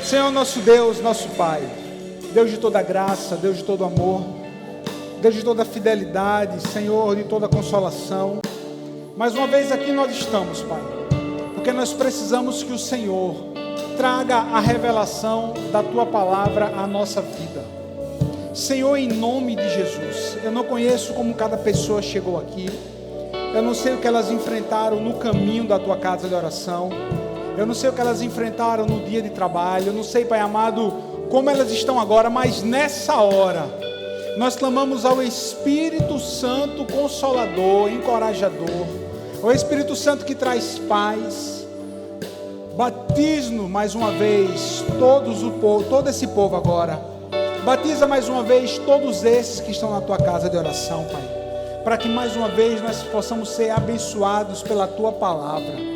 Senhor, nosso Deus, nosso Pai, Deus de toda graça, Deus de todo amor, Deus de toda fidelidade, Senhor, de toda consolação. Mais uma vez aqui nós estamos, Pai, porque nós precisamos que o Senhor traga a revelação da Tua Palavra à nossa vida. Senhor, em nome de Jesus, eu não conheço como cada pessoa chegou aqui, eu não sei o que elas enfrentaram no caminho da Tua casa de oração, eu não sei o que elas enfrentaram no dia de trabalho, eu não sei, Pai amado, como elas estão agora, mas nessa hora, nós clamamos ao Espírito Santo Consolador, Encorajador, ao Espírito Santo que traz paz. Batiza mais uma vez todo esse povo agora. Batiza mais uma vez todos esses que estão na Tua casa de oração, Pai, para que mais uma vez nós possamos ser abençoados pela Tua Palavra.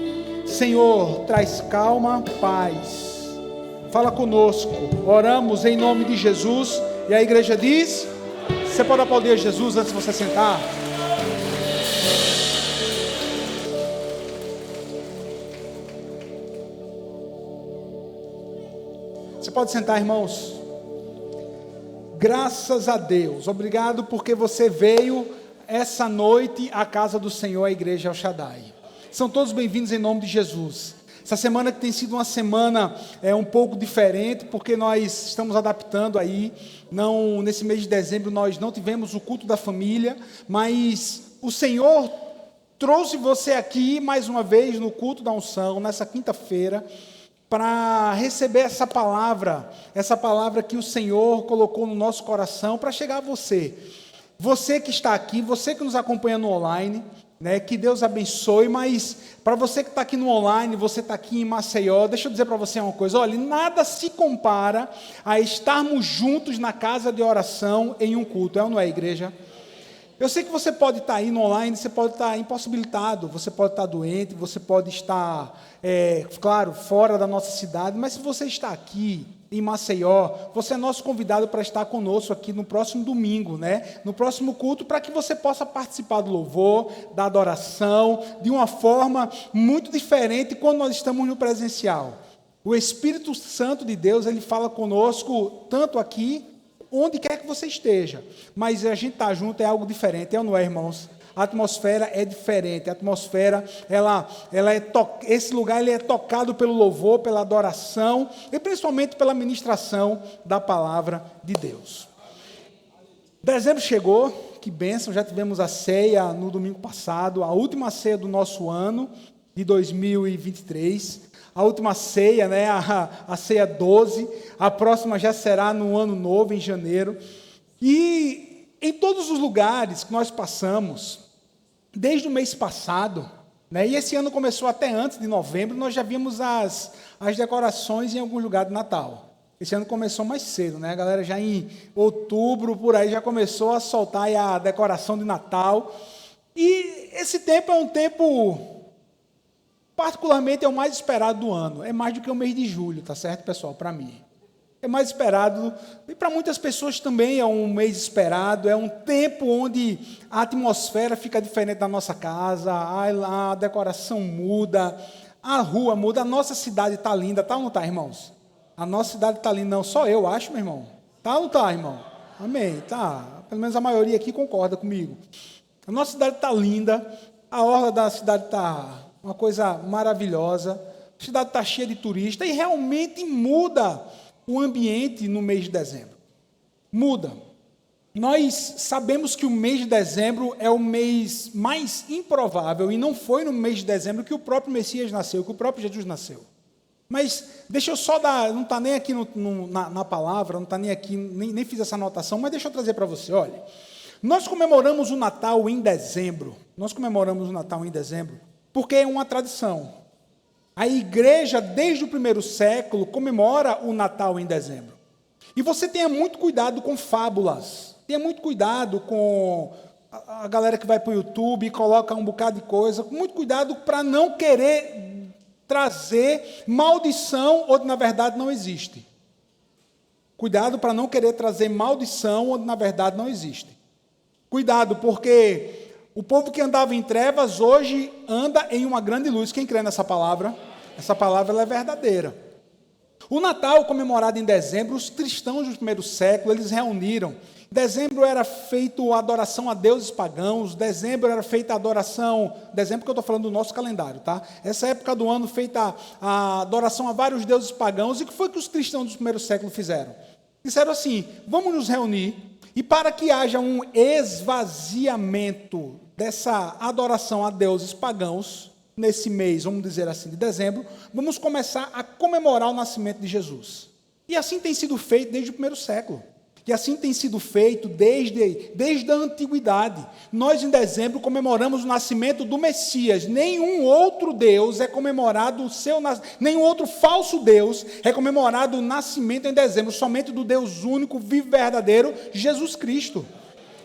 Senhor, traz calma, paz. Fala conosco. Oramos em nome de Jesus. E a igreja diz: você pode aplaudir a Jesus antes de você sentar? Você pode sentar, irmãos? Graças a Deus. Obrigado porque você veio essa noite à casa do Senhor, a igreja El Shaddai. São todos bem-vindos em nome de Jesus. Essa semana que tem sido uma semana um pouco diferente, porque nós estamos adaptando aí. Não, nesse mês de dezembro nós não tivemos o culto da família, mas o Senhor trouxe você aqui mais uma vez no culto da unção, nessa quinta-feira, para receber essa palavra que o Senhor colocou no nosso coração para chegar a você. Você que está aqui, você que nos acompanha no online, que Deus abençoe, mas para você que está aqui no online, você está aqui em Maceió, deixa eu dizer para você uma coisa, olha, nada se compara a estarmos juntos na casa de oração em um culto, é ou não é, igreja? Eu sei que você pode estar aí no online, você pode estar impossibilitado, você pode estar doente, você pode estar, claro, fora da nossa cidade, mas se você está aqui em Maceió, você é nosso convidado para estar conosco aqui no próximo domingo, no próximo culto, para que você possa participar do louvor, da adoração, de uma forma muito diferente quando nós estamos no presencial. O Espírito Santo de Deus, ele fala conosco tanto aqui, onde quer que você esteja, mas a gente estar junto é algo diferente, é ou não é, irmãos? A atmosfera é diferente, a atmosfera, esse lugar ele é tocado pelo louvor, pela adoração, e principalmente pela ministração da palavra de Deus. Dezembro chegou, que bênção, já tivemos a ceia no domingo passado, a última ceia do nosso ano, de 2023, a última ceia, a ceia 12, a próxima já será no ano novo, em janeiro, e em todos os lugares que nós passamos, desde o mês passado, e esse ano começou até antes de novembro, nós já vimos as decorações em algum lugar de Natal. Esse ano começou mais cedo, a galera já em outubro, por aí, já começou a soltar aí a decoração de Natal, e esse tempo é um tempo, particularmente é o mais esperado do ano, é mais do que o mês de julho, tá certo, pessoal, para mim. É mais esperado, e para muitas pessoas também é um mês esperado, é um tempo onde a atmosfera fica diferente da nossa casa, a decoração muda, a rua muda, a nossa cidade está linda, tá ou não está, irmãos? A nossa cidade está linda, não, só eu acho, meu irmão. Tá ou não está, irmão? Amém, tá. Pelo menos a maioria aqui concorda comigo. A nossa cidade está linda, a orla da cidade está uma coisa maravilhosa, a cidade está cheia de turistas, e realmente muda o ambiente no mês de dezembro. Muda. Nós sabemos que o mês de dezembro é o mês mais improvável, e não foi no mês de dezembro que o próprio Messias nasceu, que o próprio Jesus nasceu. Mas deixa eu só dar, não está nem aqui na palavra, não está nem aqui, nem fiz essa anotação, mas deixa eu trazer para você, olha. Nós comemoramos o Natal em dezembro, porque é uma tradição. A igreja, desde o primeiro século, comemora o Natal em dezembro. E você tenha muito cuidado com fábulas, tenha muito cuidado com a galera que vai para o YouTube e coloca um bocado de coisa, muito cuidado para não querer trazer maldição onde na verdade não existe. Cuidado para não querer trazer maldição onde na verdade não existe. Cuidado, porque o povo que andava em trevas, hoje anda em uma grande luz. Quem crê nessa palavra? Essa palavra ela é verdadeira. O Natal, comemorado em dezembro, os cristãos do primeiro século, eles reuniram. Dezembro era feito a adoração a deuses pagãos, dezembro era feita a adoração, dezembro que eu estou falando do nosso calendário, tá? Essa época do ano feita a adoração a vários deuses pagãos, e o que foi que os cristãos do primeiro século fizeram? Disseram assim, vamos nos reunir, e para que haja um esvaziamento dessa adoração a deuses pagãos, nesse mês, vamos dizer assim, de dezembro, vamos começar a comemorar o nascimento de Jesus. E assim tem sido feito desde o primeiro século. E assim tem sido feito desde a antiguidade. Nós, em dezembro, comemoramos o nascimento do Messias. Nenhum outro Deus é comemorado, nenhum outro falso Deus é comemorado o nascimento em dezembro, somente do Deus único, vivo e verdadeiro, Jesus Cristo.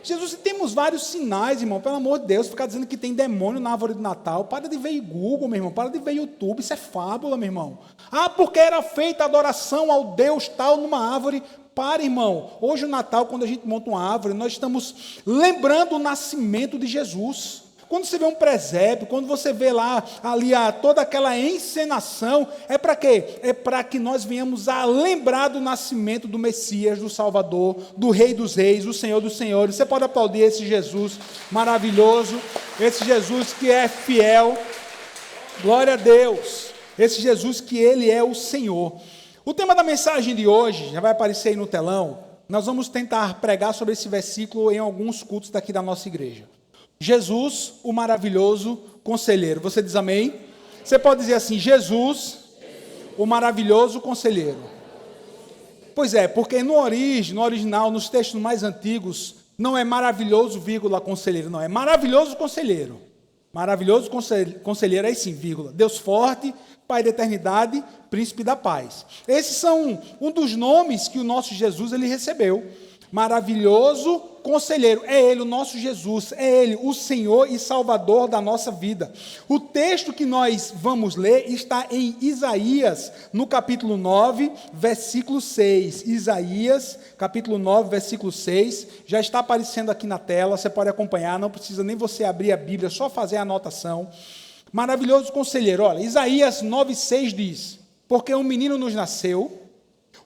Jesus, temos vários sinais, irmão, pelo amor de Deus, ficar dizendo que tem demônio na árvore de Natal, para de ver Google, meu irmão, para de ver YouTube, isso é fábula, meu irmão. Ah, porque era feita adoração ao Deus tal numa árvore. Para, irmão, hoje o Natal, quando a gente monta uma árvore, nós estamos lembrando o nascimento de Jesus. Quando você vê um presépio, quando você vê lá, ali, toda aquela encenação, é para quê? É para que nós venhamos a lembrar do nascimento do Messias, do Salvador, do Rei dos Reis, do Senhor dos Senhores. Você pode aplaudir esse Jesus maravilhoso, esse Jesus que é fiel, glória a Deus, esse Jesus que Ele é o Senhor. O tema da mensagem de hoje, já vai aparecer aí no telão, nós vamos tentar pregar sobre esse versículo em alguns cultos daqui da nossa igreja. Jesus, o maravilhoso conselheiro. Você diz amém? Você pode dizer assim, Jesus, o maravilhoso conselheiro. Pois é, porque no original, nos textos mais antigos, não é maravilhoso, vírgula, conselheiro, não, é maravilhoso conselheiro. Maravilhoso conselheiro, aí sim, vírgula. Deus forte, Pai da eternidade, príncipe da paz. Esses são um dos nomes que o nosso Jesus ele recebeu. Maravilhoso conselheiro, é Ele, o nosso Jesus, é Ele, o Senhor e Salvador da nossa vida. O texto que nós vamos ler está em Isaías, no capítulo 9, versículo 6. Isaías, capítulo 9, versículo 6, já está aparecendo aqui na tela, você pode acompanhar, não precisa nem você abrir a Bíblia, só fazer a anotação. Maravilhoso conselheiro, olha, Isaías 9, 6 diz, porque um menino nos nasceu,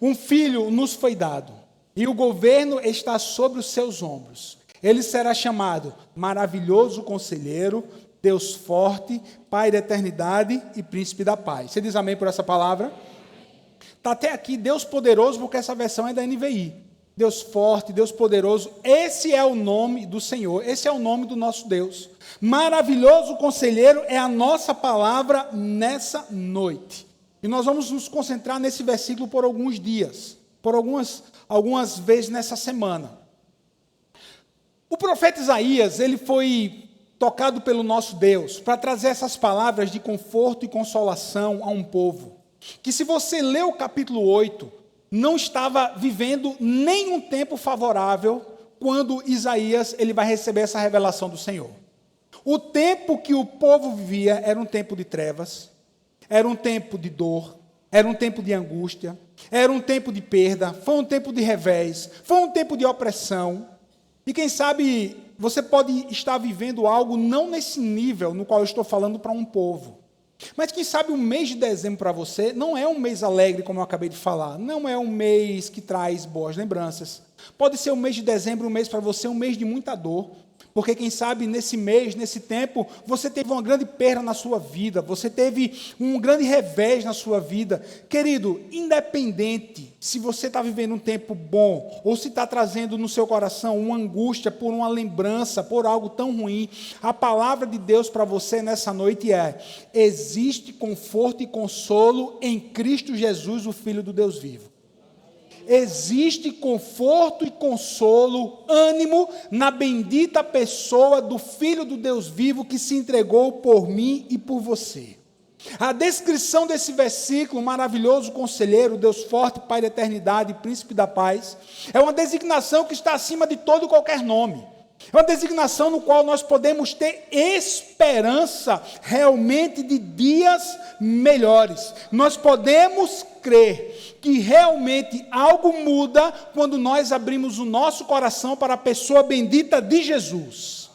um filho nos foi dado, e o governo está sobre os seus ombros. Ele será chamado Maravilhoso Conselheiro, Deus Forte, Pai da Eternidade e Príncipe da Paz. Você diz amém por essa palavra? Está até aqui Deus Poderoso, porque essa versão é da NVI. Deus Forte, Deus Poderoso, esse é o nome do Senhor, esse é o nome do nosso Deus. Maravilhoso Conselheiro é a nossa palavra nessa noite. E nós vamos nos concentrar nesse versículo por alguns dias, por algumas vezes nessa semana. O profeta Isaías, ele foi tocado pelo nosso Deus para trazer essas palavras de conforto e consolação a um povo, que se você ler o capítulo 8, não estava vivendo nenhum tempo favorável quando Isaías ele vai receber essa revelação do Senhor. O tempo que o povo vivia era um tempo de trevas, era um tempo de dor, era um tempo de angústia, era um tempo de perda, foi um tempo de revés, foi um tempo de opressão. E quem sabe você pode estar vivendo algo não nesse nível no qual eu estou falando para um povo. Mas quem sabe o mês de dezembro para você não é um mês alegre, como eu acabei de falar. Não é um mês que traz boas lembranças. Pode ser o mês de dezembro, um mês para você, um mês de muita dor. Porque quem sabe nesse mês, nesse tempo, você teve uma grande perda na sua vida, você teve um grande revés na sua vida. Querido, independente se você está vivendo um tempo bom, ou se está trazendo no seu coração uma angústia por uma lembrança, por algo tão ruim, a palavra de Deus para você nessa noite é: existe conforto e consolo em Cristo Jesus, o Filho do Deus vivo. Existe conforto e consolo, ânimo na bendita pessoa do Filho do Deus vivo que se entregou por mim e por você. A descrição desse versículo, maravilhoso conselheiro, Deus forte, Pai da eternidade, Príncipe da paz, é uma designação que está acima de todo e qualquer nome. É uma designação no qual nós podemos ter esperança realmente de dias melhores. Nós podemos crer que realmente algo muda quando nós abrimos o nosso coração para a pessoa bendita de Jesus.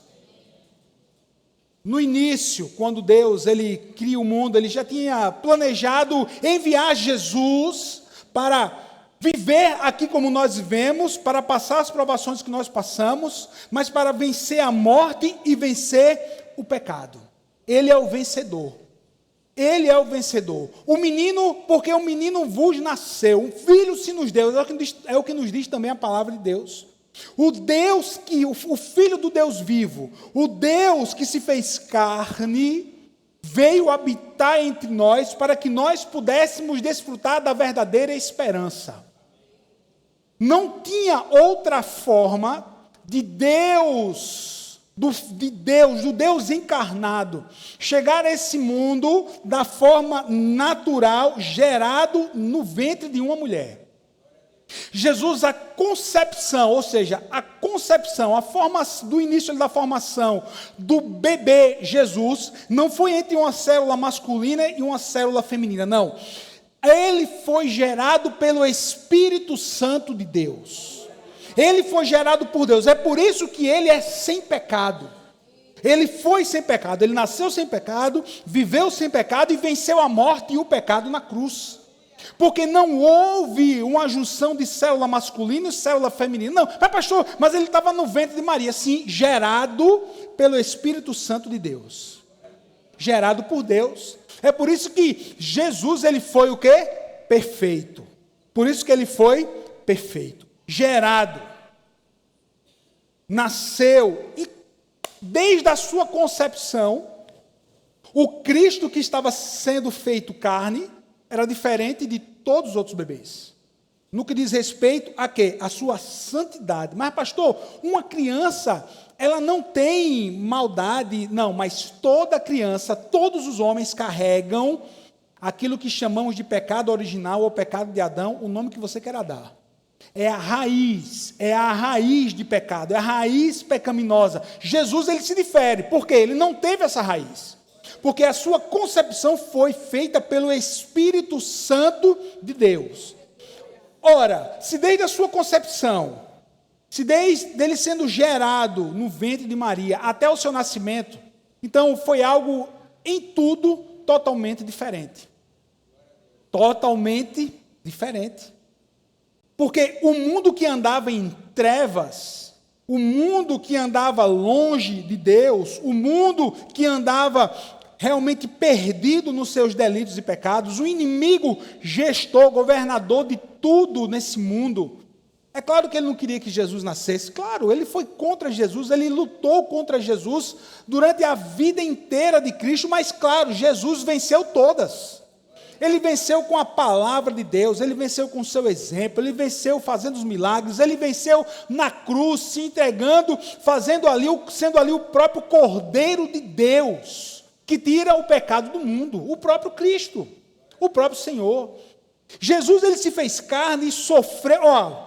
No início, quando Deus ele cria o mundo, ele já tinha planejado enviar Jesus para viver aqui como nós vivemos, para passar as provações que nós passamos, mas para vencer a morte e vencer o pecado. Ele é o vencedor. Ele é o vencedor. O menino, porque o menino vos nasceu, um filho se nos deu, é o que nos diz também a palavra de Deus. O Deus o Filho do Deus vivo, o Deus que se fez carne, veio habitar entre nós para que nós pudéssemos desfrutar da verdadeira esperança. Não tinha outra forma de Deus, do Deus encarnado, chegar a esse mundo da forma natural, gerado no ventre de uma mulher. Jesus, a concepção, ou seja, a forma do início da formação do bebê Jesus, não foi entre uma célula masculina e uma célula feminina, não. Ele foi gerado pelo Espírito Santo de Deus. Ele foi gerado por Deus. É por isso que ele é sem pecado. Ele foi sem pecado. Ele nasceu sem pecado, viveu sem pecado e venceu a morte e o pecado na cruz. Porque não houve uma junção de célula masculina e célula feminina. Não, mas pastor, mas ele estava no ventre de Maria. Sim, gerado pelo Espírito Santo de Deus. Gerado por Deus. É por isso que Jesus, ele foi o quê? Perfeito. Por isso que ele foi perfeito. Gerado. Nasceu. E desde a sua concepção, o Cristo que estava sendo feito carne era diferente de todos os outros bebês. No que diz respeito a quê? A sua santidade. Mas, pastor, uma criança, ela não tem maldade. Não, mas toda criança, todos os homens carregam aquilo que chamamos de pecado original ou pecado de Adão, o nome que você queira dar. É a raiz de pecado, é a raiz pecaminosa. Jesus, ele se difere, porque ele não teve essa raiz. Porque a sua concepção foi feita pelo Espírito Santo de Deus. Ora, se desde a sua concepção, se desde ele sendo gerado no ventre de Maria até o seu nascimento, então foi algo em tudo totalmente diferente. Totalmente diferente. Porque o mundo que andava em trevas, o mundo que andava longe de Deus, o mundo que andava realmente perdido nos seus delitos e pecados, o inimigo gestor, governador de tudo nesse mundo. É claro que ele não queria que Jesus nascesse, claro, ele foi contra Jesus, ele lutou contra Jesus durante a vida inteira de Cristo, mas claro, Jesus venceu todas. Ele venceu com a palavra de Deus, ele venceu com o seu exemplo, ele venceu fazendo os milagres, ele venceu na cruz, se entregando, sendo ali o próprio Cordeiro de Deus, que tira o pecado do mundo, o próprio Cristo, o próprio Senhor. Jesus, ele se fez carne e sofreu,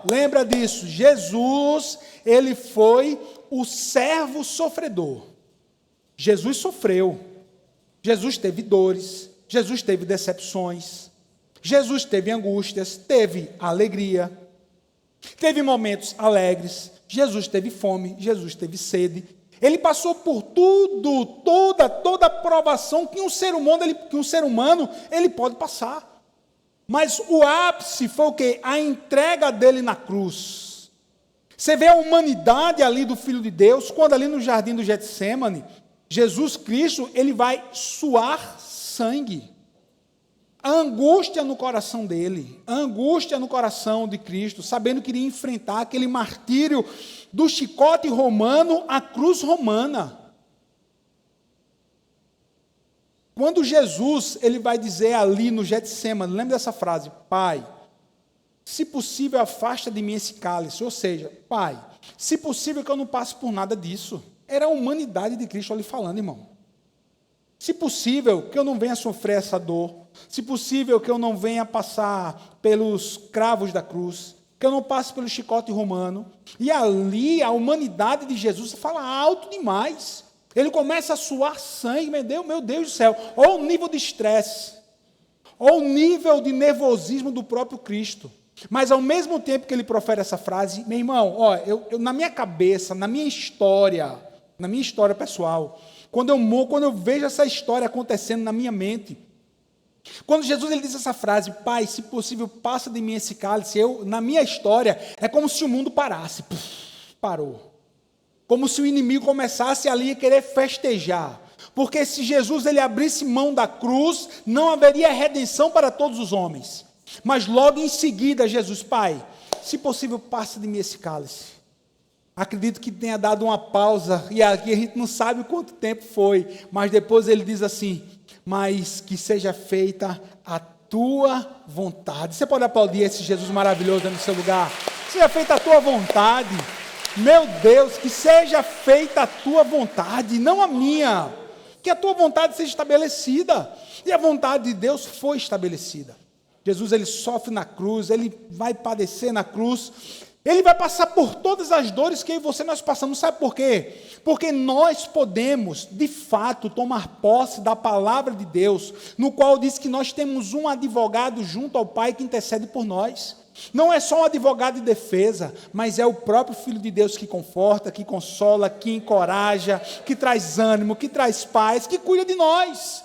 lembra disso, Jesus, ele foi o servo sofredor. Jesus sofreu, Jesus teve dores, Jesus teve decepções, Jesus teve angústias, teve alegria, teve momentos alegres, Jesus teve fome, Jesus teve sede. Ele passou por tudo, toda a provação que um ser humano ele pode passar. Mas o ápice foi o quê? A entrega dele na cruz. Você vê a humanidade ali do Filho de Deus, quando ali no jardim do Getsêmani, Jesus Cristo, ele vai suar sangue. A angústia no coração dele, a angústia no coração de Cristo, sabendo que iria enfrentar aquele martírio do chicote romano à cruz romana. Quando Jesus, ele vai dizer ali no Getsêmani, lembra dessa frase, Pai, se possível afasta de mim esse cálice, ou seja, Pai, se possível que eu não passe por nada disso. Era a humanidade de Cristo ali falando, irmão. Se possível que eu não venha sofrer essa dor, se possível que eu não venha passar pelos cravos da cruz, que eu não passe pelo chicote romano. E ali a humanidade de Jesus fala alto demais. Ele começa a suar sangue, meu Deus do céu. Olha o nível de estresse, olha o nível de nervosismo do próprio Cristo. Mas ao mesmo tempo que ele profere essa frase, meu irmão, eu na minha cabeça, na minha história pessoal, quando eu vejo essa história acontecendo na minha mente, Quando Jesus ele diz essa frase, Pai, se possível, passa de mim esse cálice, na minha história, é como se o mundo parasse. Parou. Como se o inimigo começasse ali a querer festejar. Porque se Jesus ele abrisse mão da cruz, não haveria redenção para todos os homens. Mas logo em seguida, Jesus, Pai, se possível, passa de mim esse cálice. Acredito que tenha dado uma pausa, e aqui a gente não sabe quanto tempo foi, mas depois ele diz assim, mas que seja feita a tua vontade. Você pode aplaudir esse Jesus maravilhoso no seu lugar? Seja feita a tua vontade. Meu Deus, que seja feita a tua vontade, não a minha. Que a tua vontade seja estabelecida. E a vontade de Deus foi estabelecida. Jesus, ele sofre na cruz, ele vai padecer na cruz. Ele vai passar por todas as dores que eu e você nós passamos. Sabe por quê? Porque nós podemos, de fato, tomar posse da palavra de Deus, no qual diz que nós temos um advogado junto ao Pai que intercede por nós. Não é só um advogado de defesa, mas é o próprio Filho de Deus que conforta, que consola, que encoraja, que traz ânimo, que traz paz, que cuida de nós.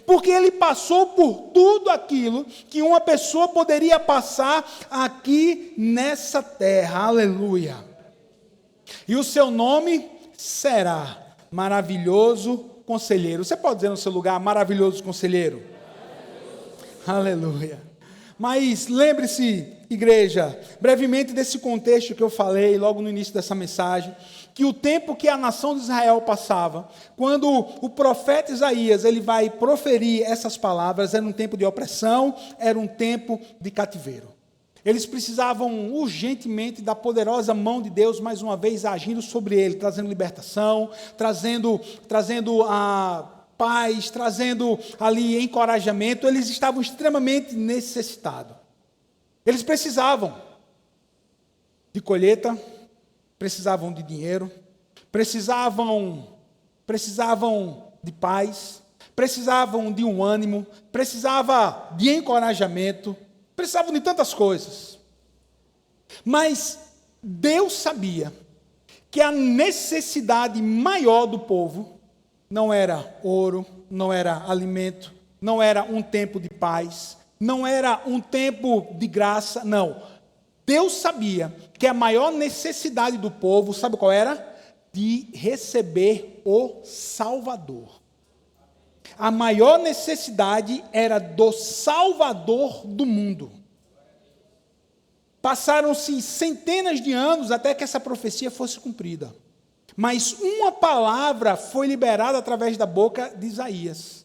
Porque ele passou por tudo aquilo que uma pessoa poderia passar aqui nessa terra. Aleluia. E o seu nome será Maravilhoso Conselheiro. Você pode dizer no seu lugar, Maravilhoso Conselheiro? Aleluia. Mas lembre-se, igreja, brevemente desse contexto que eu falei logo no início dessa mensagem, que o tempo que a nação de Israel passava, quando o profeta Isaías ele vai proferir essas palavras, era um tempo de opressão, era um tempo de cativeiro. Eles precisavam urgentemente da poderosa mão de Deus, mais uma vez, agindo sobre ele, trazendo libertação, trazendo a paz, trazendo ali encorajamento. Eles estavam extremamente necessitados. Eles precisavam de colheita, precisavam de dinheiro, precisavam de paz, precisavam de um ânimo, precisavam de encorajamento, precisavam de tantas coisas. Mas Deus sabia que a necessidade maior do povo não era ouro, não era alimento, não era um tempo de paz, não era um tempo de graça, não. Deus sabia que a maior necessidade do povo, sabe qual era? De receber o Salvador. A maior necessidade era do Salvador do mundo. Passaram-se centenas de anos até que essa profecia fosse cumprida. Mas uma palavra foi liberada através da boca de Isaías.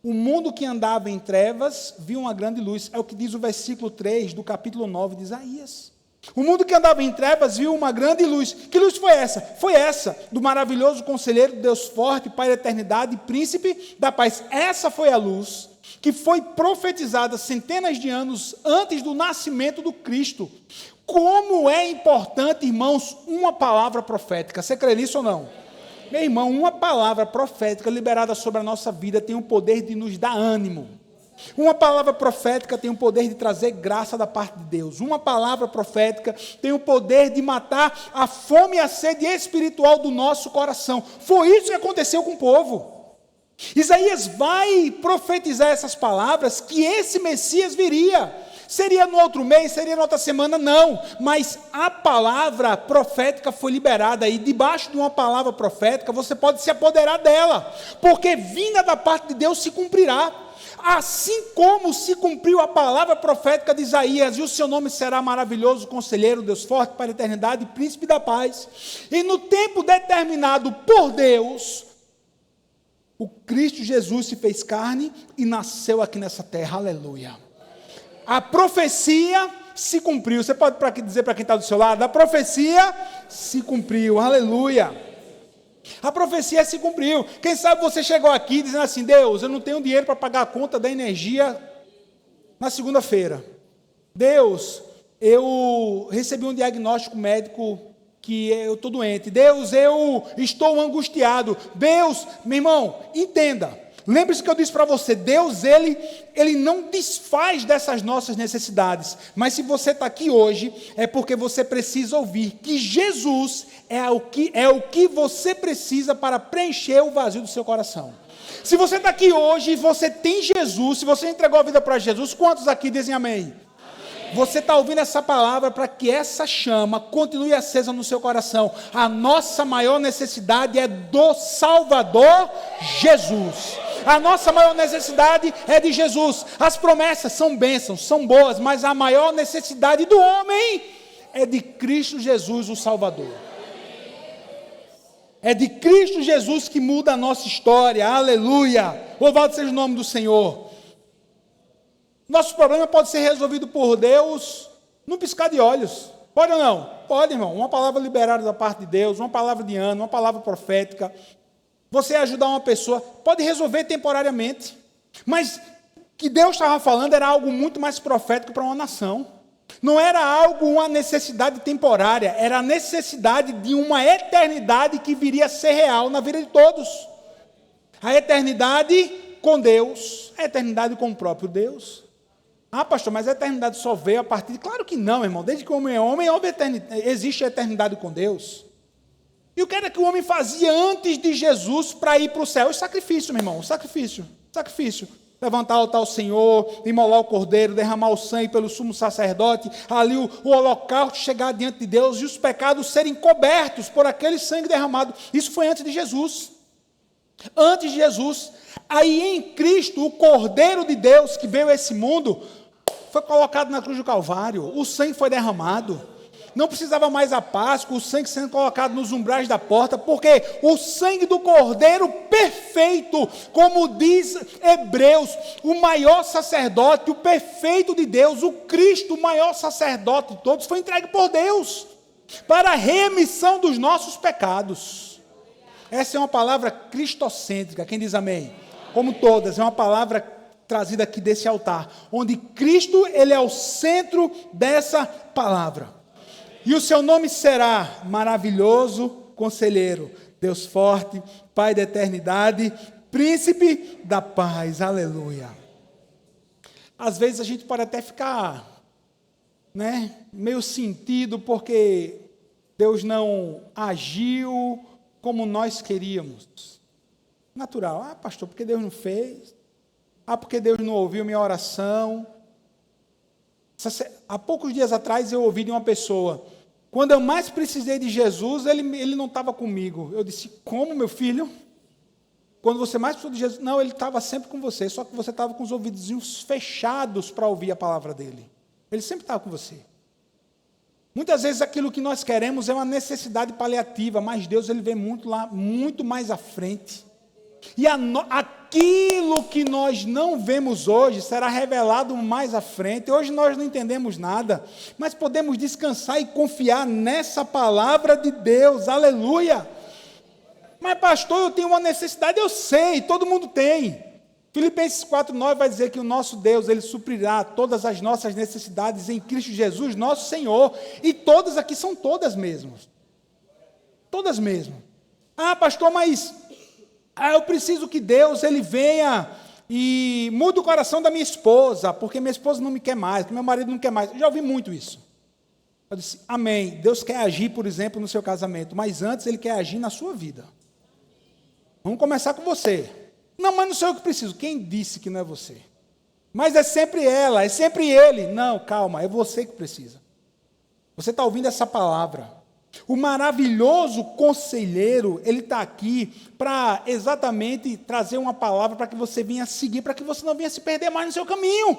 O mundo que andava em trevas viu uma grande luz. É o que diz o versículo 3 do capítulo 9 de Isaías. O mundo que andava em trevas viu uma grande luz. Que luz foi essa? Foi essa, do maravilhoso conselheiro, Deus forte, Pai da eternidade, príncipe da paz. Essa foi a luz que foi profetizada centenas de anos antes do nascimento do Cristo. Como é importante, irmãos, uma palavra profética. Você crê nisso ou não? Meu irmão, uma palavra profética liberada sobre a nossa vida tem o poder de nos dar ânimo. Uma palavra profética tem o poder de trazer graça da parte de Deus. Uma palavra profética tem o poder de matar a fome e a sede espiritual do nosso coração. Foi isso que aconteceu com o povo. Isaías vai profetizar essas palavras, que esse Messias viria. Seria no outro mês, seria na outra semana, não. Mas a palavra profética foi liberada, e debaixo de uma palavra profética você pode se apoderar dela, porque vinda da parte de Deus se cumprirá. Assim como se cumpriu a palavra profética de Isaías, e o seu nome será maravilhoso, conselheiro, Deus forte, para a eternidade, príncipe da paz. E no tempo determinado por Deus, o Cristo Jesus se fez carne e nasceu aqui nessa terra, aleluia. A profecia se cumpriu. Você pode dizer para quem está do seu lado? A profecia se cumpriu, aleluia. A profecia se cumpriu. Quem sabe você chegou aqui dizendo assim: Deus, eu não tenho dinheiro para pagar a conta da energia na segunda-feira. Deus, eu recebi um diagnóstico médico que eu estou doente. Deus, eu estou angustiado. Deus, meu irmão, entenda. Lembre-se que eu disse para você, Deus, Ele não desfaz dessas nossas necessidades. Mas se você está aqui hoje, é porque você precisa ouvir que Jesus é o que você precisa para preencher o vazio do seu coração. Se você está aqui hoje e você tem Jesus, se você entregou a vida para Jesus, quantos aqui dizem amém? Você está ouvindo essa palavra para que essa chama continue acesa no seu coração. A nossa maior necessidade é do Salvador Jesus. A nossa maior necessidade é de Jesus. As promessas são bênçãos, são boas, mas a maior necessidade do homem é de Cristo Jesus, o Salvador. É de Cristo Jesus que muda a nossa história. Aleluia! Louvado seja o nome do Senhor. Nosso problema pode ser resolvido por Deus num piscar de olhos. Pode ou não? Pode, irmão. Uma palavra liberada da parte de Deus, uma palavra de ano, uma palavra profética. Você ajudar uma pessoa, pode resolver temporariamente. Mas o que Deus estava falando era algo muito mais profético para uma nação. Não era algo, uma necessidade temporária, era a necessidade de uma eternidade que viria a ser real na vida de todos. A eternidade com Deus, a eternidade com o próprio Deus. Ah, pastor, mas a eternidade só veio a partir de... Claro que não, irmão. Desde que o homem é homem, existe a eternidade com Deus. E o que era que o homem fazia antes de Jesus para ir para o céu? O sacrifício, meu irmão, o sacrifício. Levantar o altar ao Senhor, imolar o cordeiro, derramar o sangue pelo sumo sacerdote, ali o holocausto chegar diante de Deus e os pecados serem cobertos por aquele sangue derramado. Isso foi antes de Jesus. Antes de Jesus. Aí em Cristo, o Cordeiro de Deus que veio a esse mundo, foi colocado na cruz do Calvário, o sangue foi derramado, não precisava mais a Páscoa, o sangue sendo colocado nos umbrais da porta, porque o sangue do Cordeiro perfeito, como diz Hebreus, o maior sacerdote, o perfeito de Deus, o Cristo, o maior sacerdote de todos, foi entregue por Deus, para a remissão dos nossos pecados. Essa é uma palavra cristocêntrica, quem diz amém? Como todas, é uma palavra trazida aqui desse altar, onde Cristo, ele é o centro dessa palavra. E o seu nome será maravilhoso, conselheiro, Deus forte, Pai da eternidade, príncipe da paz, aleluia. Às vezes a gente pode até ficar, meio sentido, porque Deus não agiu como nós queríamos. Natural, pastor, porque Deus não fez? Porque Deus não ouviu minha oração? Há poucos dias atrás eu ouvi de uma pessoa, quando eu mais precisei de Jesus, ele não estava comigo. Eu disse, como, meu filho? Quando você mais precisou de Jesus? Não, ele estava sempre com você, só que você estava com os ouvidozinhos fechados para ouvir a palavra dele. Ele sempre estava com você. Muitas vezes aquilo que nós queremos é uma necessidade paliativa, mas Deus ele vê muito mais à frente. E aquilo que nós não vemos hoje será revelado mais à frente. Hoje nós não entendemos nada, mas podemos descansar e confiar nessa palavra de Deus, aleluia. Mas pastor, eu tenho uma necessidade, eu sei, todo mundo tem. Filipenses 4:9 vai dizer que o nosso Deus, ele suprirá todas as nossas necessidades em Cristo Jesus, nosso Senhor. E todas aqui são todas mesmo. Todas mesmo. Pastor, mas eu preciso que Deus ele venha e mude o coração da minha esposa, porque minha esposa não me quer mais, porque meu marido não quer mais. Eu já ouvi muito isso. Eu disse, amém. Deus quer agir, por exemplo, no seu casamento, mas antes ele quer agir na sua vida. Vamos começar com você. Não, mas não sou eu que preciso. Quem disse que não é você? Mas é sempre ela, é sempre ele. Não, calma, é você que precisa. Você está ouvindo essa palavra. O maravilhoso conselheiro, ele está aqui para exatamente trazer uma palavra para que você venha seguir, para que você não venha se perder mais no seu caminho.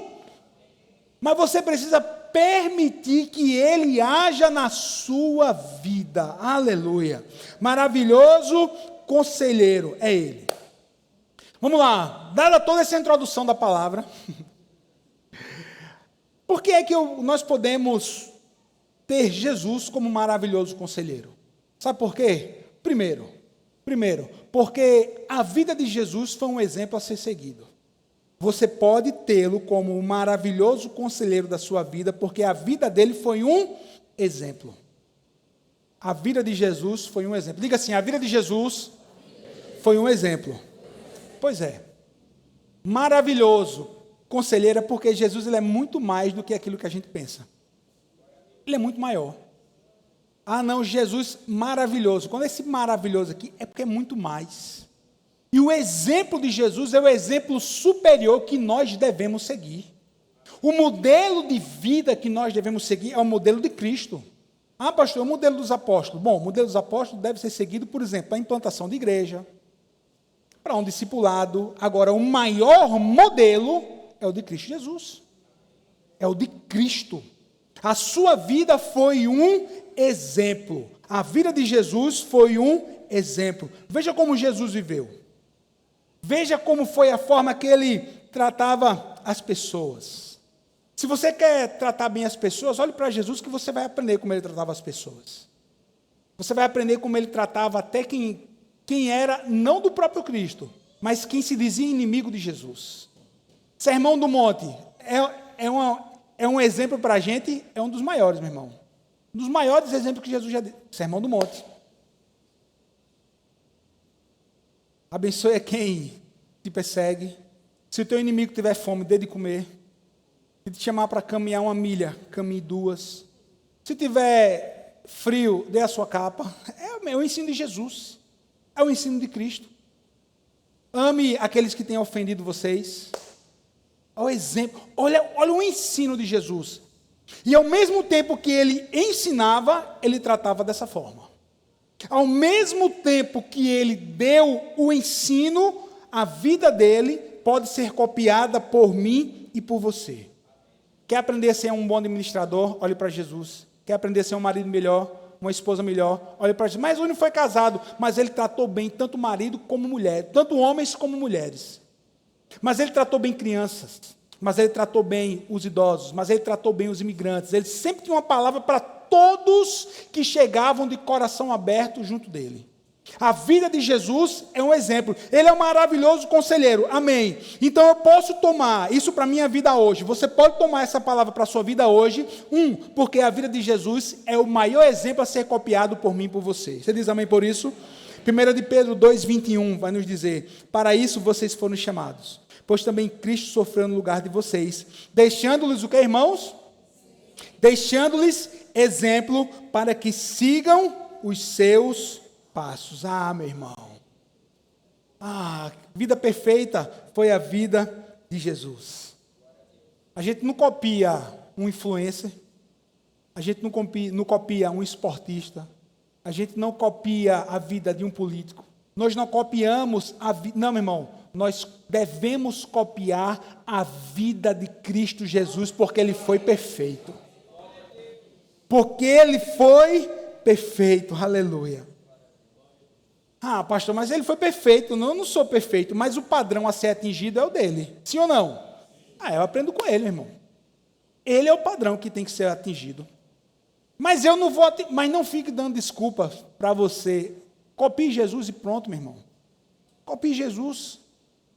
Mas você precisa permitir que ele haja na sua vida. Aleluia. Maravilhoso conselheiro, é ele. Vamos lá, dada toda essa introdução da palavra, por que é que nós podemos ter Jesus como maravilhoso conselheiro? Sabe por quê? Primeiro, porque a vida de Jesus foi um exemplo a ser seguido. Você pode tê-lo como um maravilhoso conselheiro da sua vida, porque a vida dele foi um exemplo. A vida de Jesus foi um exemplo. Diga assim, a vida de Jesus foi um exemplo. Pois é. Maravilhoso conselheiro é porque Jesus ele é muito mais do que aquilo que a gente pensa. Ele é muito maior. Não, Jesus maravilhoso. Quando esse maravilhoso aqui, é porque é muito mais. E o exemplo de Jesus é o exemplo superior que nós devemos seguir. O modelo de vida que nós devemos seguir é o modelo de Cristo. Ah, pastor, o modelo dos apóstolos. Bom, o modelo dos apóstolos deve ser seguido, por exemplo, para a implantação de igreja, para um discipulado. Agora, o maior modelo é o de Cristo Jesus. É o de Cristo. A sua vida foi um exemplo. A vida de Jesus foi um exemplo. Veja como Jesus viveu. Veja como foi a forma que ele tratava as pessoas. Se você quer tratar bem as pessoas, olhe para Jesus que você vai aprender como ele tratava as pessoas. Você vai aprender como ele tratava até quem era, não do próprio Cristo, mas quem se dizia inimigo de Jesus. Sermão do Monte é um exemplo para a gente, é um dos maiores, meu irmão. Um dos maiores exemplos que Jesus já deu. Sermão do Monte. Abençoe quem te persegue. Se o teu inimigo tiver fome, dê de comer. Se te chamar para caminhar 1 milha, caminhe 2. Se tiver frio, dê a sua capa. É o ensino de Jesus. É o ensino de Cristo. Ame aqueles que têm ofendido vocês. Olha o exemplo. Olha o ensino de Jesus. E ao mesmo tempo que ele ensinava, ele tratava dessa forma. Ao mesmo tempo que ele deu o ensino, a vida dele pode ser copiada por mim e por você. Quer aprender a ser um bom administrador? Olhe para Jesus. Quer aprender a ser um marido melhor, uma esposa melhor? Olhe para Jesus. Mas o único foi casado, mas ele tratou bem tanto marido como mulher, tanto homens como mulheres. Mas ele tratou bem crianças, mas ele tratou bem os idosos, mas ele tratou bem os imigrantes. Ele sempre tinha uma palavra para todos que chegavam de coração aberto junto dele. A vida de Jesus é um exemplo. Ele é um maravilhoso conselheiro. Amém. Então eu posso tomar isso para a minha vida hoje. Você pode tomar essa palavra para a sua vida hoje. Porque a vida de Jesus é o maior exemplo a ser copiado por mim e por você. Você diz amém por isso? 1 de Pedro 2,21 vai nos dizer: para isso vocês foram chamados, pois também Cristo sofreu no lugar de vocês, deixando-lhes o que, irmãos? Deixando-lhes exemplo para que sigam os seus passos. Ah, meu irmão. Vida perfeita foi a vida de Jesus. A gente não copia um influencer, a gente não copia um esportista, a gente não copia a vida de um político, nós não copiamos a vida, não, meu irmão, nós devemos copiar a vida de Cristo Jesus, porque Ele foi perfeito. Porque Ele foi perfeito, aleluia. Pastor, mas Ele foi perfeito. Não, eu não sou perfeito, mas o padrão a ser atingido é o dele. Sim ou não? Eu aprendo com Ele, irmão. Ele é o padrão que tem que ser atingido. Mas eu não vou, mas não fique dando desculpa para você. Copie Jesus e pronto, meu irmão. Copie Jesus.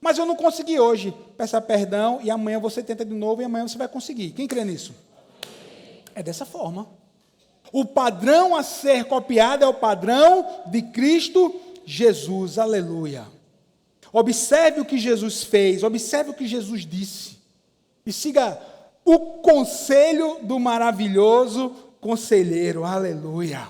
Mas eu não consegui hoje. Peça perdão e amanhã você tenta de novo e amanhã você vai conseguir. Quem crê nisso? É dessa forma. O padrão a ser copiado é o padrão de Cristo Jesus. Aleluia. Observe o que Jesus fez. Observe o que Jesus disse. E siga o conselho do maravilhoso conselheiro. Aleluia.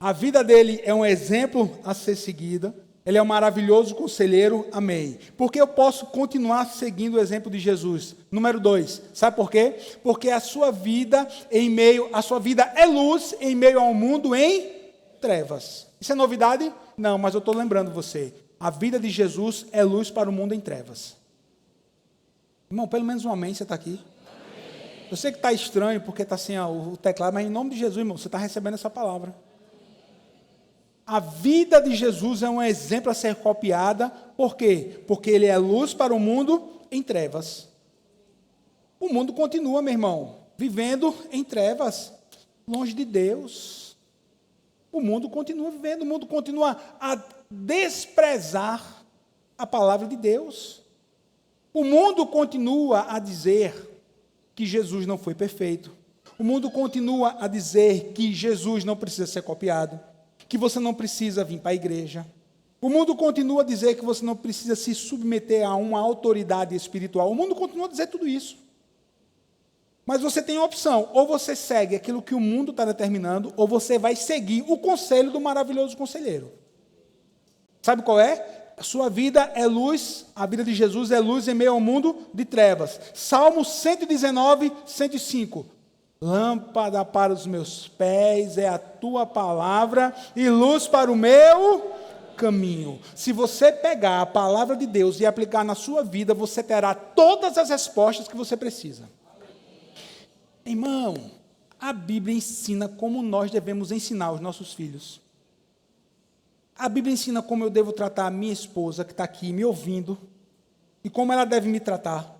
A vida dele é um exemplo a ser seguida. Ele é um maravilhoso conselheiro, amém. Porque eu posso continuar seguindo o exemplo de Jesus. Número 2, sabe por quê? Porque a sua vida é luz em meio ao mundo em trevas. Isso é novidade? Não, mas eu estou lembrando você. A vida de Jesus é luz para o mundo em trevas. Irmão, pelo menos um amém, você está aqui. Amém. Eu sei que está estranho porque está assim o teclado, mas em nome de Jesus, irmão, você está recebendo essa palavra. A vida de Jesus é um exemplo a ser copiada. Por quê? Porque ele é luz para o mundo em trevas. O mundo continua, meu irmão, vivendo em trevas, longe de Deus. O mundo continua vivendo, o mundo continua a desprezar a palavra de Deus. O mundo continua a dizer que Jesus não foi perfeito. O mundo continua a dizer que Jesus não precisa ser copiado, que você não precisa vir para a igreja. O mundo continua a dizer que você não precisa se submeter a uma autoridade espiritual. O mundo continua a dizer tudo isso. Mas você tem a opção, ou você segue aquilo que o mundo está determinando, ou você vai seguir o conselho do maravilhoso conselheiro. Sabe qual é? A sua vida é luz, a vida de Jesus é luz em meio ao mundo de trevas. Salmo 119, 105. Lâmpada para os meus pés é a tua palavra e luz para o meu caminho. Se você pegar a palavra de Deus e aplicar na sua vida, você terá todas as respostas que você precisa. Irmão, a Bíblia ensina como nós devemos ensinar os nossos filhos. A Bíblia ensina como eu devo tratar a minha esposa, que está aqui me ouvindo, e como ela deve me tratar.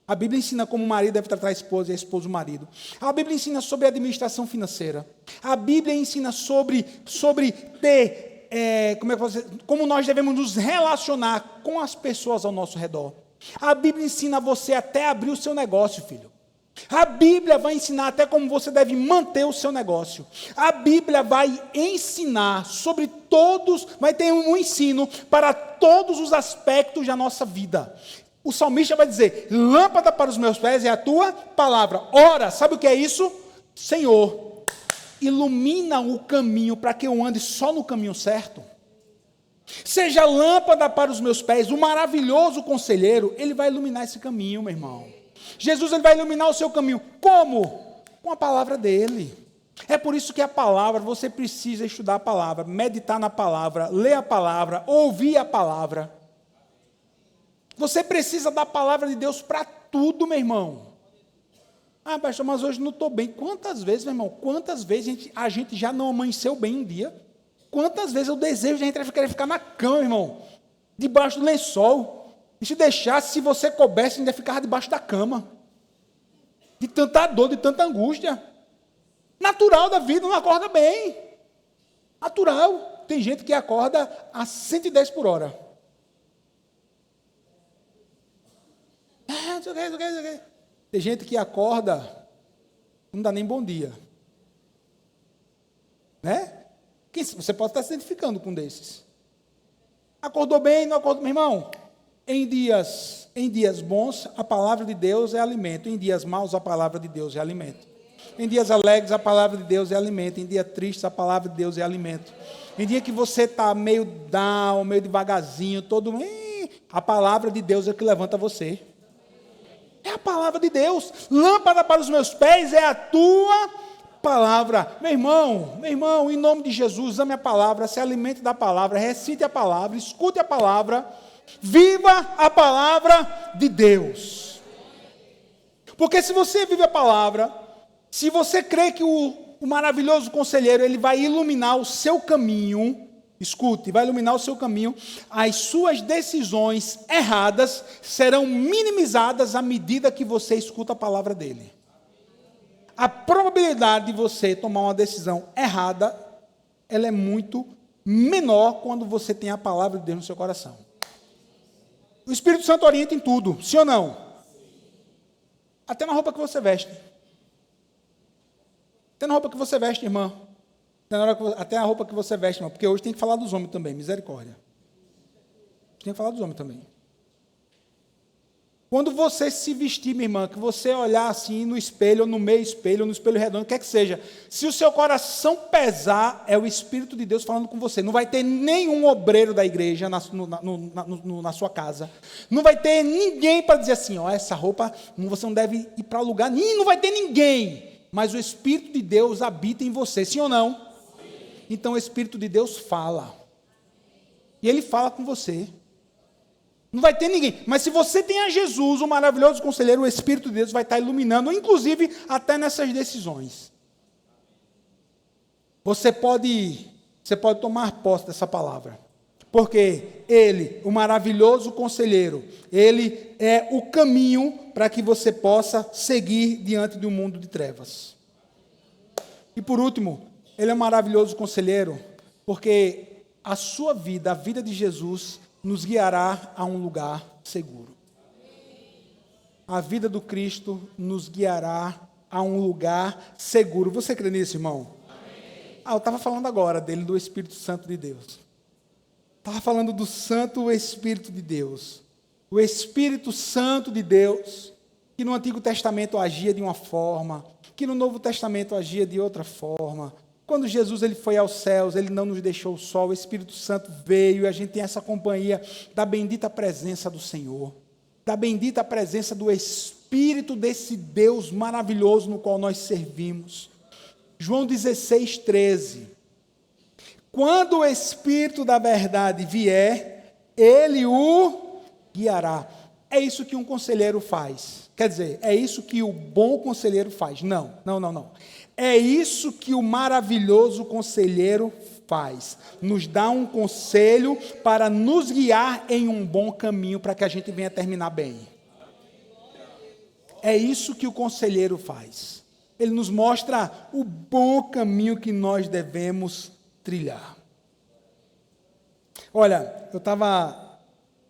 A Bíblia ensina como o marido deve tratar a esposa e a esposa o marido. A Bíblia ensina sobre administração financeira. A Bíblia ensina sobre ter, como nós devemos nos relacionar com as pessoas ao nosso redor. A Bíblia ensina você até abrir o seu negócio, filho. A Bíblia vai ensinar até como você deve manter o seu negócio. A Bíblia vai ensinar sobre todos, vai ter um ensino para todos os aspectos da nossa vida. O salmista vai dizer, lâmpada para os meus pés é a tua palavra. Ora, sabe o que é isso? Senhor, ilumina o caminho para que eu ande só no caminho certo. Seja lâmpada para os meus pés, o maravilhoso conselheiro, ele vai iluminar esse caminho, meu irmão. Jesus, ele vai iluminar o seu caminho. Como? Com a palavra dele. É por isso que a palavra, você precisa estudar a palavra, meditar na palavra, ler a palavra, ouvir a palavra. Você precisa da palavra de Deus para tudo, meu irmão. Ah, pastor, mas hoje não estou bem. Quantas vezes, meu irmão, quantas vezes a gente já não amanheceu bem um dia? Quantas vezes o desejo de a gente querer ficar na cama, meu irmão, debaixo do lençol. E se deixasse, se você coubesse, ainda ficava debaixo da cama. De tanta dor, de tanta angústia. Natural da vida, não acorda bem. Natural. Tem gente que acorda a 110 por hora. Tem gente que acorda, não dá nem bom dia. Né? Você pode estar se identificando com um desses. Acordou bem, não acordou, meu irmão? Em dias bons, a palavra de Deus é alimento. Em dias maus, a palavra de Deus é alimento. Em dias alegres, a palavra de Deus é alimento. Em dias tristes, a palavra de Deus é alimento. Em dia que você está meio down, meio devagarzinho, a palavra de Deus é que levanta você. É a palavra de Deus. Lâmpada para os meus pés é a tua palavra. Meu irmão, em nome de Jesus, ame a palavra, se alimente da palavra, recite a palavra, escute a palavra. Viva a palavra de Deus. Porque se você vive a palavra, se você crê que o maravilhoso conselheiro, ele vai iluminar o seu caminho, escute, vai iluminar o seu caminho, as suas decisões erradas serão minimizadas à medida que você escuta a palavra dele. A probabilidade de você tomar uma decisão errada, ela é muito menor quando você tem a palavra de Deus no seu coração. O Espírito Santo orienta em tudo, sim ou não? Até na roupa que você veste. Até na roupa que você veste, irmã. Até a roupa que você veste, irmã. Porque hoje tem que falar dos homens também, misericórdia. Tem que falar dos homens também. Quando você se vestir, minha irmã, que você olhar assim no espelho, ou no meio espelho, ou no espelho redondo, quer que seja, se o seu coração pesar, é o Espírito de Deus falando com você. Não vai ter nenhum obreiro da igreja na sua casa. Não vai ter ninguém para dizer assim, ó, essa roupa, você não deve ir para lugar nenhum, não vai ter ninguém. Mas o Espírito de Deus habita em você, sim ou não? Sim. Então o Espírito de Deus fala. E ele fala com você. Não vai ter ninguém. Mas se você tem a Jesus, o maravilhoso conselheiro, o Espírito de Deus vai estar iluminando, inclusive até nessas decisões. Você pode tomar posse dessa palavra. Porque ele, o maravilhoso conselheiro, ele é o caminho para que você possa seguir diante de um mundo de trevas. E por último, ele é um maravilhoso conselheiro, porque a sua vida, a vida de Jesus, nos guiará a um lugar seguro. A vida do Cristo nos guiará a um lugar seguro. Você crê nisso, irmão? Amém. Eu estava falando agora dele, do Espírito Santo de Deus. Estava falando do Santo Espírito de Deus. O Espírito Santo de Deus, que no Antigo Testamento agia de uma forma, que no Novo Testamento agia de outra forma. Quando Jesus ele foi aos céus, ele não nos deixou só, o Espírito Santo veio e a gente tem essa companhia da bendita presença do Senhor, da bendita presença do Espírito desse Deus maravilhoso no qual nós servimos. João 16:13. Quando o Espírito da verdade vier, ele o guiará. É isso que um conselheiro faz. Quer dizer, é isso que o bom conselheiro faz. Não. É isso que o maravilhoso conselheiro faz. Nos dá um conselho para nos guiar em um bom caminho para que a gente venha terminar bem. É isso que o conselheiro faz. Ele nos mostra o bom caminho que nós devemos trilhar. Olha, eu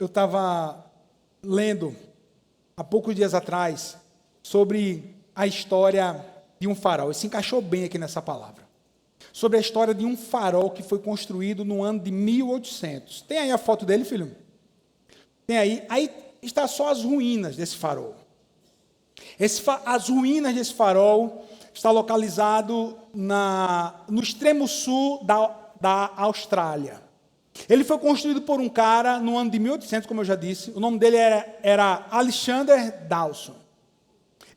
estava lendo há poucos dias atrás sobre a história de um farol. Isso se encaixou bem aqui nessa palavra. Sobre a história de um farol que foi construído no ano de 1800. Tem aí a foto dele, filho? Tem aí. Aí está só as ruínas desse farol. As ruínas desse farol está localizado no extremo sul da Austrália. Ele foi construído por um cara no ano de 1800, como eu já disse. O nome dele era Alexander Dawson.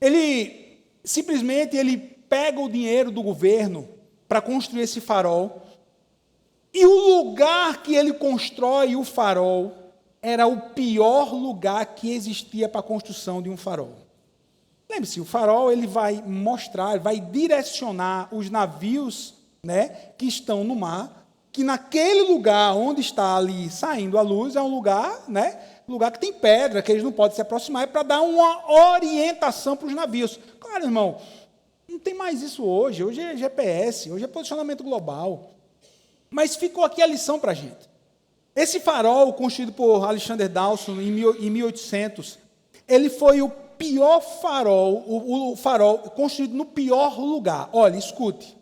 Ele simplesmente pega o dinheiro do governo para construir esse farol. E o lugar que ele constrói o farol era o pior lugar que existia para a construção de um farol. Lembre-se, o farol ele vai mostrar, vai direcionar os navios, né, que estão no mar, que naquele lugar onde está ali saindo a luz é um lugar, né, lugar que tem pedra, que eles não podem se aproximar, é para dar uma orientação para os navios. Claro, irmão, não tem mais isso hoje. Hoje é GPS, hoje é posicionamento global. Mas ficou aqui a lição para a gente. Esse farol, construído por Alexander Dawson em 1800, ele foi o pior farol, o farol construído no pior lugar. Olha, escute.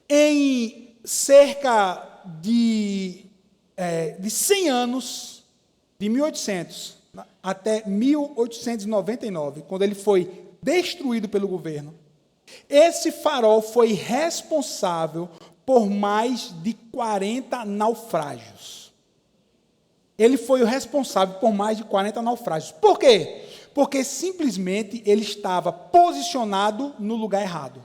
Em cerca de 100 anos, de 1800 até 1899, quando ele foi destruído pelo governo, esse farol foi responsável por mais de 40 naufrágios. Ele foi o responsável por mais de 40 naufrágios. Por quê? Porque simplesmente ele estava posicionado no lugar errado.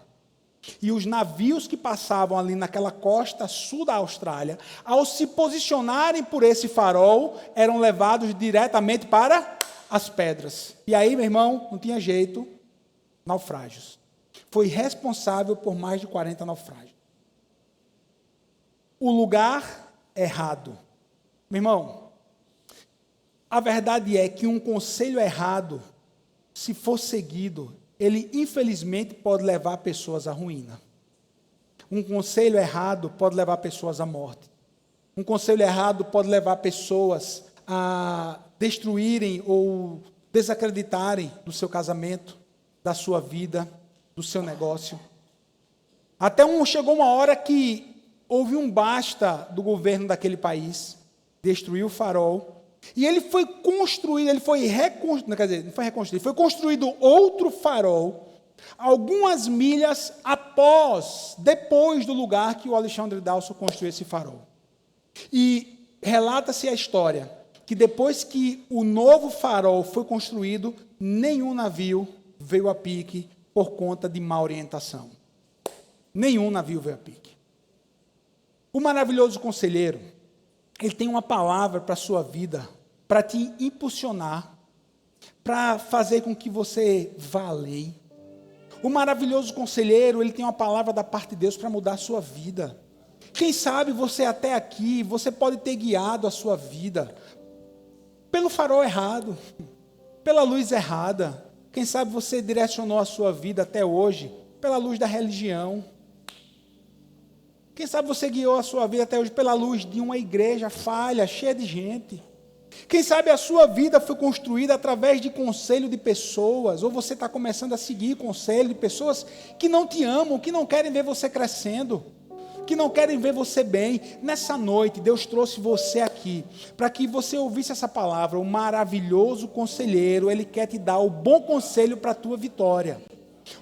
E os navios que passavam ali naquela costa sul da Austrália, ao se posicionarem por esse farol, eram levados diretamente para as pedras. E aí, meu irmão, não tinha jeito, naufrágios. Foi responsável por mais de 40 naufrágios. O lugar errado. Meu irmão, a verdade é que um conselho errado, se for seguido, ele infelizmente pode levar pessoas à ruína. Um conselho errado pode levar pessoas à morte. Um conselho errado pode levar pessoas a destruírem ou desacreditarem do seu casamento, da sua vida, do seu negócio. Chegou uma hora que houve um basta do governo daquele país, destruiu o farol, e ele foi construído, foi construído outro farol, algumas milhas depois do lugar que o Alexander Dawson construiu esse farol. E relata-se a história, que depois que o novo farol foi construído, nenhum navio veio a pique por conta de má orientação. Nenhum navio veio a pique. O maravilhoso conselheiro, ele tem uma palavra para a sua vida, para te impulsionar, para fazer com que você vá além. O maravilhoso conselheiro, ele tem uma palavra da parte de Deus para mudar a sua vida. Quem sabe você até aqui, você pode ter guiado a sua vida pelo farol errado, pela luz errada. Quem sabe você direcionou a sua vida até hoje pela luz da religião. Quem sabe você guiou a sua vida até hoje pela luz de uma igreja falha, cheia de gente. Quem sabe a sua vida foi construída através de conselho de pessoas, ou você está começando a seguir conselho de pessoas que não te amam, que não querem ver você crescendo, que não querem ver você bem. Nessa noite, Deus trouxe você aqui, para que você ouvisse essa palavra. O maravilhoso conselheiro, ele quer te dar o bom conselho para a tua vitória.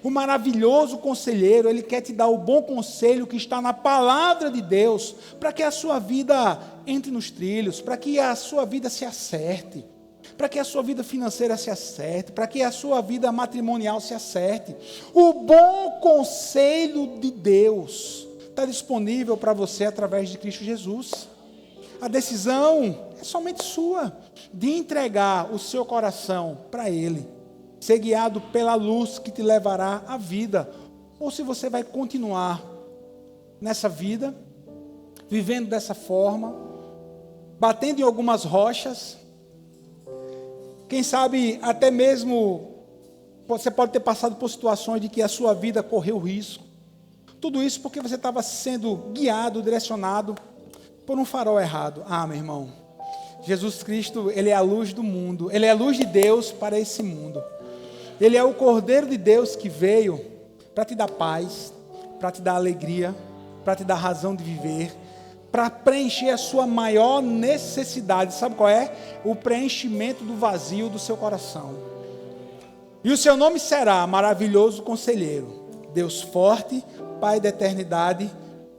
O maravilhoso conselheiro, ele quer te dar o bom conselho que está na palavra de Deus, para que a sua vida entre nos trilhos, para que a sua vida se acerte, para que a sua vida financeira se acerte, para que a sua vida matrimonial se acerte. O bom conselho de Deus está disponível para você através de Cristo Jesus. A decisão é somente sua, de entregar o seu coração para Ele. Ser guiado pela luz que te levará à vida, ou se você vai continuar nessa vida, vivendo dessa forma, batendo em algumas rochas, quem sabe até mesmo você pode ter passado por situações de que a sua vida correu risco, tudo isso porque você estava sendo guiado, direcionado por um farol errado. Meu irmão, Jesus Cristo, Ele é a luz do mundo, Ele é a luz de Deus para esse mundo. Ele é o Cordeiro de Deus que veio para te dar paz, para te dar alegria, para te dar razão de viver, para preencher a sua maior necessidade. Sabe qual é? O preenchimento do vazio do seu coração. E o seu nome será Maravilhoso Conselheiro, Deus Forte, Pai da Eternidade,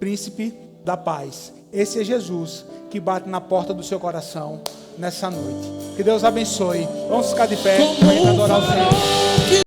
Príncipe da Paz. Esse é Jesus que bate na porta do seu coração nessa noite. Que Deus abençoe. Vamos ficar de pé para adorar o Senhor.